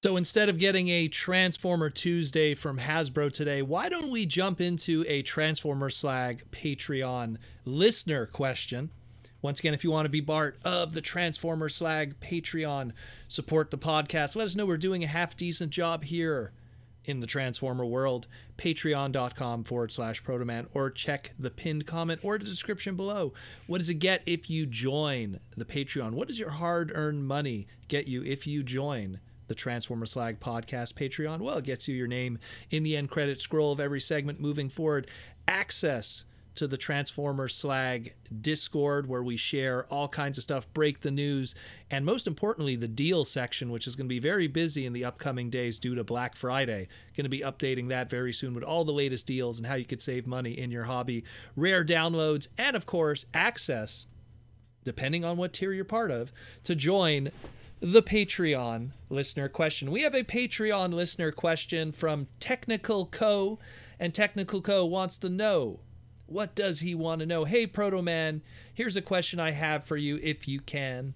So instead of getting a Transformer Tuesday from Hasbro today, why don't we jump into a Transformer Slag Patreon listener question? Once again, if you want to be part of the Transformer Slag Patreon, support the podcast, let us know we're doing a half-decent job here in the Transformer world. Patreon.com/Protoman, or check the pinned comment or the description below. What does it get if you join the Patreon? What does your hard-earned money get you if you join the Transformer Slag Podcast Patreon? Well, it gets you your name in the end credit scroll of every segment moving forward, access to the Transformer Slag Discord, where we share all kinds of stuff, break the news, and most importantly, the deal section, which is going to be very busy in the upcoming days due to Black Friday. Going to be updating that very soon with all the latest deals and how you could save money in your hobby, rare downloads, and of course, access, depending on what tier you're part of, to join the Patreon listener question. We have a Patreon listener question from Technical Co, and Technical Co wants to know, what does he want to know? Hey, Proto Man, here's a question I have for you if you can.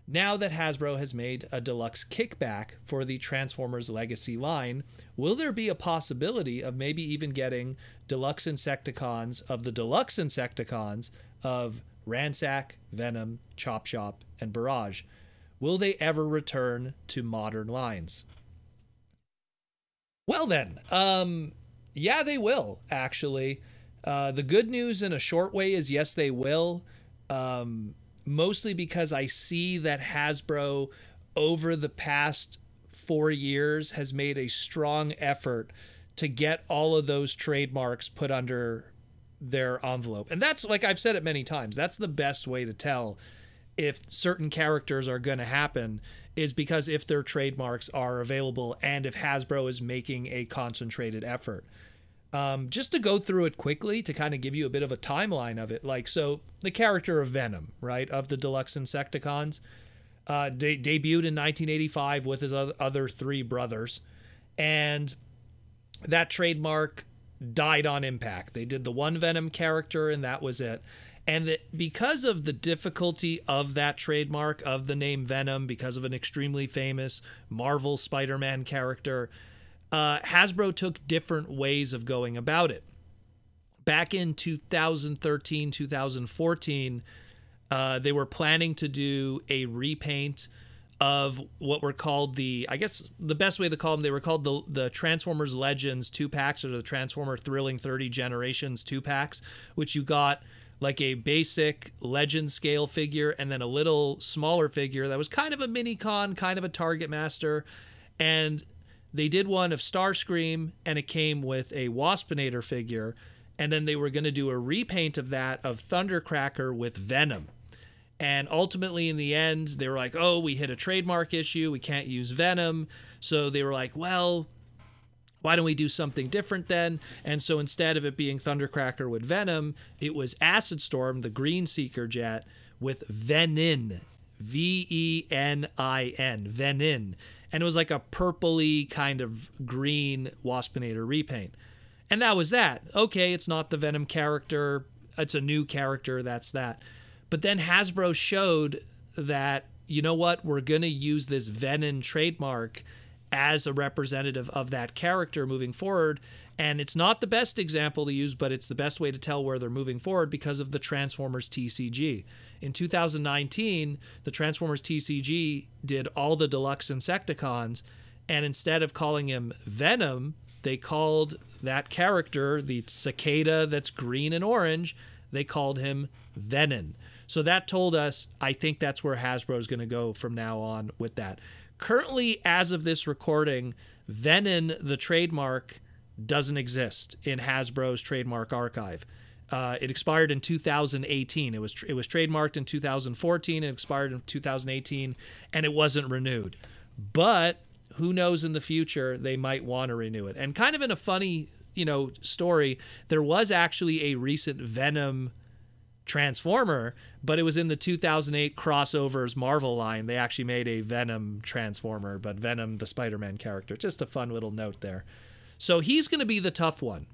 Now that Hasbro has made a deluxe kickback for the Transformers Legacy line, will there be a possibility of maybe even getting Deluxe Insecticons of the Deluxe Insecticons of Ransack, Venom, Chop Shop, and Barrage? Will they ever return to modern lines? Well then, yeah, they will, actually. The good news in a short way is yes, they will. Mostly because I see that Hasbro over the past 4 years has made a strong effort to get all of those trademarks put under their envelope. And that's, like I've said it many times, that's the best way to tell if certain characters are going to happen, is because if their trademarks are available and if Hasbro is making a concentrated effort. Just to go through it quickly to kind of give you a bit of a timeline of it. Like, so the character of Venom, right, of the Deluxe Insecticons, debuted in 1985 with his other 3 brothers. And that trademark died on impact. They did the one Venom character and that was it. And that because of the difficulty of that trademark, of the name Venom, because of an extremely famous Marvel Spider-Man character, Hasbro took different ways of going about it. Back in 2013, 2014, they were planning to do a repaint of what were called the, I guess the best way to call them, they were called the Transformers Legends 2-packs, or the Transformer Thrilling 30 Generations 2-packs, which you got like a basic legend scale figure and then a little smaller figure that was kind of a mini-con, kind of a Target Master. And they did one of Starscream, and it came with a Waspinator figure, and then they were going to do a repaint of that of Thundercracker with Venom. And ultimately, in the end, they were like, oh, we hit a trademark issue, we can't use Venom. So they were like, well, why don't we do something different then? And so instead of it being Thundercracker with Venom, it was Acid Storm, the Green Seeker jet, with Venin. V-E-N-I-N. Venin. And it was like a purpley kind of green Waspinator repaint. And that was that. Okay, it's not the Venom character. It's a new character. That's that. But then Hasbro showed that, you know what? We're going to use this Venom trademark as a representative of that character moving forward. And it's not the best example to use, but it's the best way to tell where they're moving forward because of the Transformers TCG. In 2019, the Transformers TCG did all the Deluxe Insecticons, and instead of calling him Venom, they called that character, the cicada that's green and orange, they called him Venom. So that told us, I think that's where Hasbro is going to go from now on with that. Currently, as of this recording, Venom, the trademark, doesn't exist in Hasbro's trademark archive. It expired in 2018. It was trademarked in 2014. It expired in 2018, and it wasn't renewed. But who knows, in the future they might want to renew it. And kind of in a funny, story, there was actually a recent Venom Transformer, but it was in the 2008 crossovers Marvel line. They actually made a Venom Transformer, but Venom, the Spider-Man character. Just a fun little note there. So he's going to be the tough one,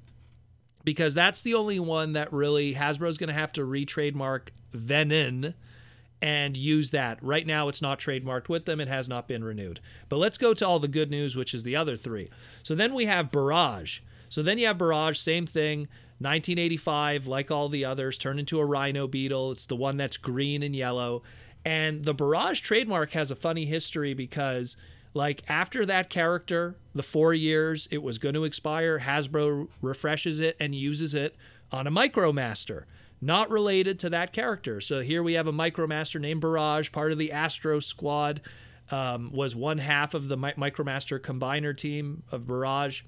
because that's the only one that really Hasbro's going to have to re-trademark Venom and use that. Right now, it's not trademarked with them. It has not been renewed. But let's go to all the good news, which is the other three. So then we have Barrage. So then you have Barrage, same thing, 1985, like all the others, turned into a rhino beetle. It's the one that's green and yellow. And the Barrage trademark has a funny history because, like, after that character, the 4 years it was going to expire, Hasbro refreshes it and uses it on a Micromaster, not related to that character. So here we have a Micromaster named Barrage, part of the Astro Squad, was one half of the Micromaster combiner team of Barrage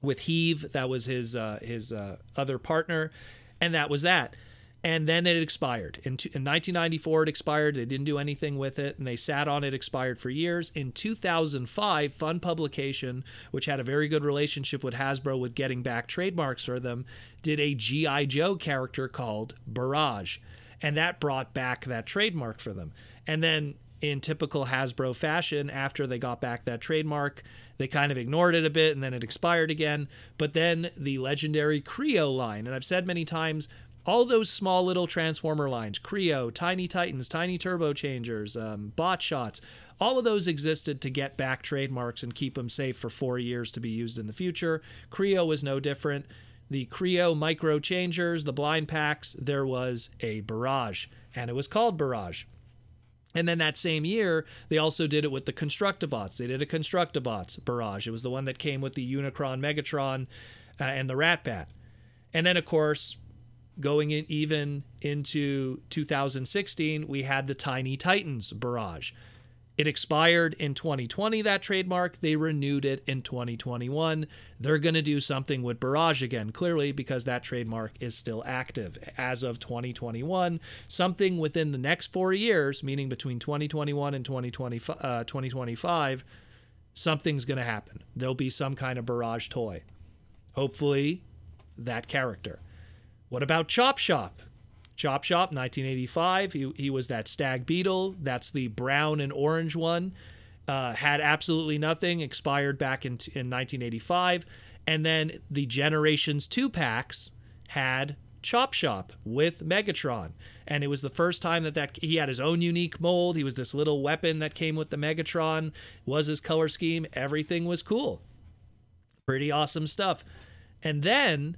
with Heave. That was his other partner, and that was that. And then it expired. In 1994, it expired. They didn't do anything with it, and they sat on it, expired for years. In 2005, Fun Publication, which had a very good relationship with Hasbro with getting back trademarks for them, did a G.I. Joe character called Barrage, and that brought back that trademark for them. And then, in typical Hasbro fashion, after they got back that trademark, they kind of ignored it a bit, and then it expired again. But then the legendary Creo line, and I've said many times, all those small little Transformer lines, Creo, Tiny Titans, Tiny Turbo Changers, Bot Shots, all of those existed to get back trademarks and keep them safe for 4 years to be used in the future. Creo was no different. The Creo Micro Changers, the blind packs, there was a Barrage, and it was called Barrage. And then that same year, they also did it with the Constructabots. They did a Constructabots Barrage. It was the one that came with the Unicron, Megatron, and the Rat Bat. And then, of course, going in even into 2016, we had the Tiny Titans Barrage. It expired in 2020, that trademark. They renewed it in 2021. They're going to do something with Barrage again, clearly, because that trademark is still active. As of 2021, something within the next 4 years, meaning between 2021 and 2025, something's going to happen. There'll be some kind of Barrage toy. Hopefully, that character. What about Chop Shop? Chop Shop, 1985. He was that stag beetle. That's the brown and orange one. Had absolutely nothing. Expired back in 1985. And then the Generations 2 packs had Chop Shop with Megatron. And it was the first time that he had his own unique mold. He was this little weapon that came with the Megatron. Was his color scheme. Everything was cool. Pretty awesome stuff. And then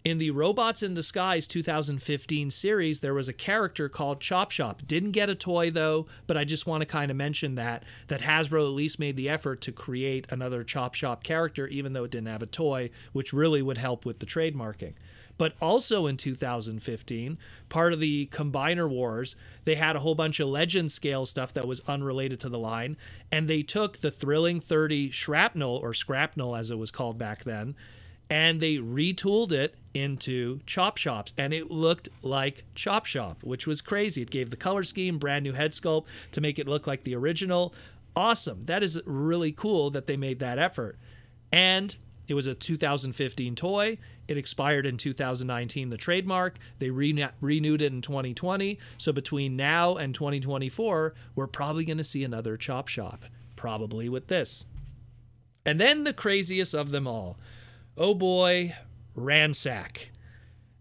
in the Robots in Disguise 2015 series, there was a character called Chop Shop. Didn't get a toy, though, but I just want to kind of mention that Hasbro at least made the effort to create another Chop Shop character, even though it didn't have a toy, which really would help with the trademarking. But also in 2015, part of the Combiner Wars, they had a whole bunch of Legend scale stuff that was unrelated to the line, and they took the Thrilling 30 Shrapnel, or Scrapnel as it was called back then, and they retooled it into Chop Shops, and it looked like Chop Shop, which was crazy. It gave the color scheme, brand new head sculpt to make it look like the original. Awesome. That is really cool that they made that effort. And it was a 2015 toy. It expired in 2019, the trademark. They renewed it in 2020. So between now and 2024, we're probably going to see another Chop Shop, probably with this. And then the craziest of them all. Oh boy, Ransack.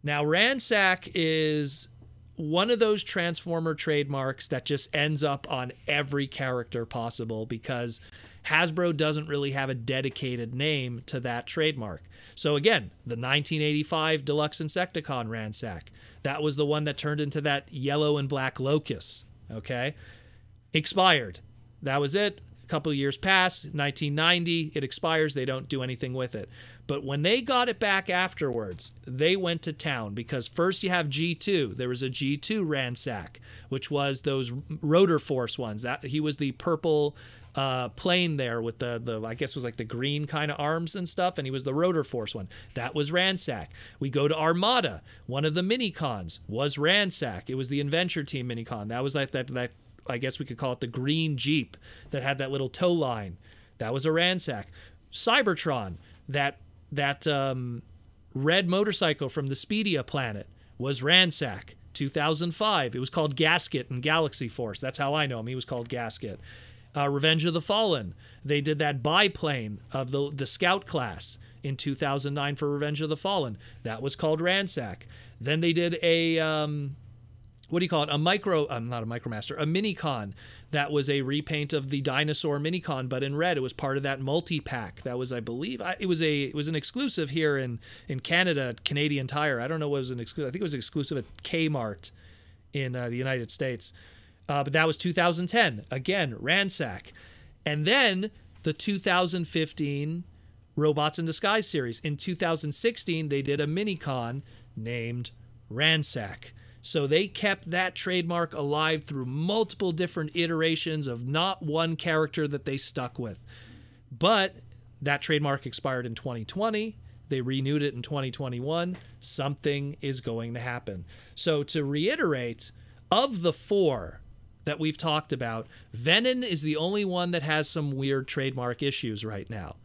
Now, Ransack is one of those Transformer trademarks that just ends up on every character possible because Hasbro doesn't really have a dedicated name to that trademark. So again, the 1985 Deluxe Insecticon Ransack. That was the one that turned into that yellow and black locust, okay? Expired. That was it. A couple of years pass, 1990, it expires, they don't do anything with it. But when they got it back afterwards, they went to town because first you have G2. There was a G2 Ransack, which was those Rotor Force ones. He was the purple plane there with the I guess it was like the green kind of arms and stuff, and he was the Rotor Force one. That was Ransack. We go to Armada. One of the Minicons was Ransack. It was the Adventure Team Minicon. That was like that I guess we could call it the green Jeep that had that little tow line. That was a Ransack. Cybertron, that red motorcycle from the Speedia planet, was Ransack. 2005. It was called Gasket in Galaxy Force. That's how I know him. He was called Gasket. Revenge of the Fallen. They did that biplane of the Scout class in 2009 for Revenge of the Fallen. That was called Ransack. Then they did a what do you call it? Not a Micromaster, a Minicon that was a repaint of the Dinosaur Minicon, but in red. It was part of that multi-pack. That was, I believe, it was an exclusive here in Canada, Canadian Tire. I don't know what was an exclusive. I think it was exclusive at Kmart in the United States. But that was 2010. Again, Ransack. And then the 2015 Robots in Disguise series. In 2016, they did a Minicon named Ransack. So they kept that trademark alive through multiple different iterations of not one character that they stuck with. But that trademark expired in 2020. They renewed it in 2021. Something is going to happen. So to reiterate, of the 4 that we've talked about, Venom is the only one that has some weird trademark issues right now.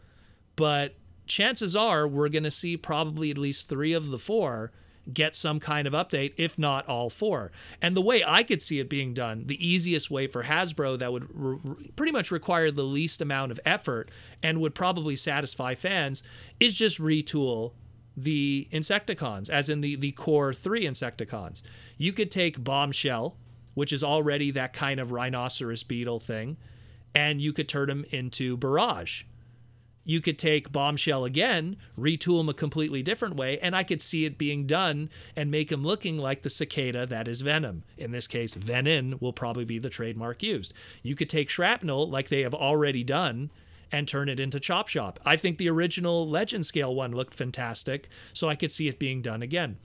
But chances are we're going to see probably at least 3 of the 4 get some kind of update, if not all 4. And the way I could see it being done, the easiest way for Hasbro that would pretty much require the least amount of effort and would probably satisfy fans, is just retool the Insecticons, as in the core 3 Insecticons. You could take Bombshell, which is already that kind of rhinoceros beetle thing, and you could turn them into Barrage. You could take Bombshell again, retool him a completely different way, and I could see it being done and make him looking like the cicada that is Venom. In this case, Venom will probably be the trademark used. You could take Shrapnel, like they have already done, and turn it into Chop Shop. I think the original Legend Scale one looked fantastic, so I could see it being done again.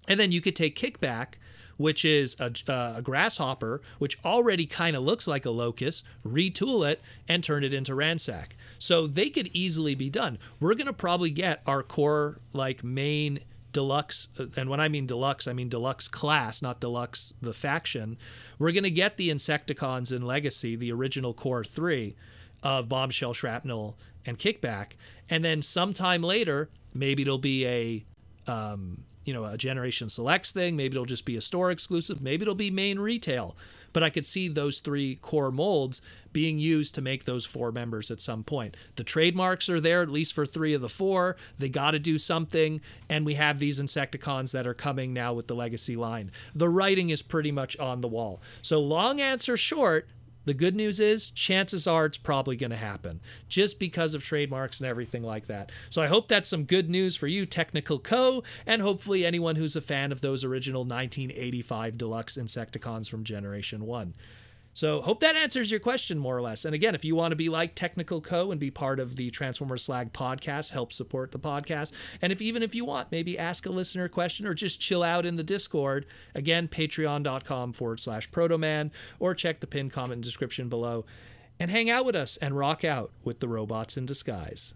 And then you could take Kickback, which is a grasshopper, which already kind of looks like a locust, retool it, and turn it into Ransack. So they could easily be done. We're going to probably get our core, like, main deluxe, and when I mean deluxe class, not deluxe the faction. We're going to get the Insecticons in Legacy, the original core 3 of Bombshell, Shrapnel, and Kickback. And then sometime later, maybe it'll be a Generation Selects thing. Maybe it'll just be a store exclusive. Maybe it'll be main retail. But I could see those 3 core molds being used to make those 4 members at some point. The trademarks are there, at least for 3 of the 4. They got to do something. And we have these Insecticons that are coming now with the Legacy line. The writing is pretty much on the wall. So long answer short, the good news is chances are it's probably going to happen just because of trademarks and everything like that. So I hope that's some good news for you, Technical Co., and hopefully anyone who's a fan of those original 1985 Deluxe Insecticons from Generation 1. So hope that answers your question more or less. And again, if you want to be like Technical Co. and be part of the Transformers Slag podcast, help support the podcast. And even if you want, maybe ask a listener question or just chill out in the Discord. Again, patreon.com/protoman, or check the pinned comment description below and hang out with us and rock out with the Robots in Disguise.